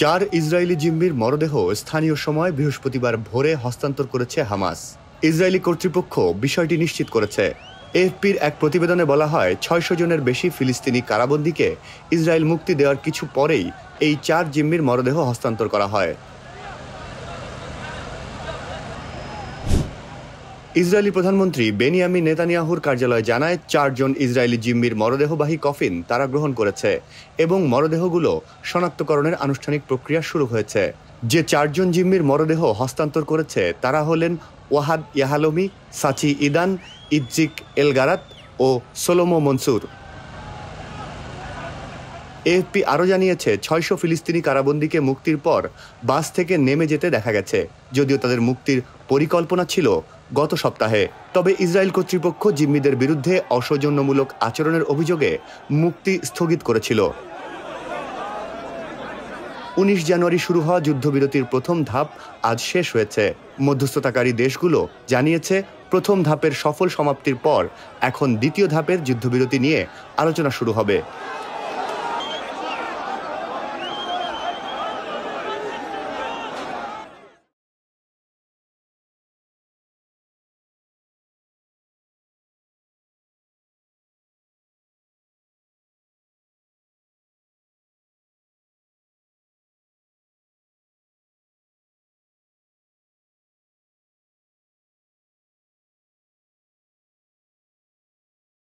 চার ইসরায়েলি জিম্মির মরদেহ স্থানীয় সময় বৃহস্পতিবার ভোরে হস্তান্তর করেছে হামাস। ইসরায়েলি কর্তৃপক্ষ বিষয়টি নিশ্চিত করেছে। এএফপির এক প্রতিবেদনে বলা হয়, ৬০০ জনের বেশি ফিলিস্তিনি কারাবন্দীকে ইসরায়েল মুক্তি দেওয়ার কিছু পরেই এই চার জিম্মির মরদেহ হস্তান্তর করা হয়। ইসরায়েলি প্রধানমন্ত্রী বেনিয়ামিন নেতানিয়াহুর কার্যালয় জানায়, ৪ জন ইসরায়েলি জিম্মির মরদেহবাহী কফিন তারা গ্রহণ করেছে এবং মরদেহগুলো শনাক্তকরণের আনুষ্ঠানিক প্রক্রিয়া শুরু হয়েছে। যে ৪ জন জিম্মির মরদেহ হস্তান্তর করেছে তারা হলেন ওয়াহাদ ইয়াহালমি, সাচি ইদান, ইজ্জিক এলগারাত ও সোলোমো মনসুর। এএফপি আরও জানিয়েছে, ৬০০ ফিলিস্তিনি কারাবন্দীকে মুক্তির পর বাস থেকে নেমে যেতে দেখা গেছে, যদিও তাদের মুক্তির পরিকল্পনা ছিল গত সপ্তাহে। তবে ইসরায়েল কর্তৃপক্ষ জিম্মিদের বিরুদ্ধে অসৌজন্যমূলক আচরণের অভিযোগে মুক্তি স্থগিত করেছিল। ১৯ জানুয়ারি শুরু হওয়া যুদ্ধবিরতির প্রথম ধাপ আজ শেষ হয়েছে। মধ্যস্থতাকারী দেশগুলো জানিয়েছে, প্রথম ধাপের সফল সমাপ্তির পর এখন দ্বিতীয় ধাপের যুদ্ধবিরতি নিয়ে আলোচনা শুরু হবে।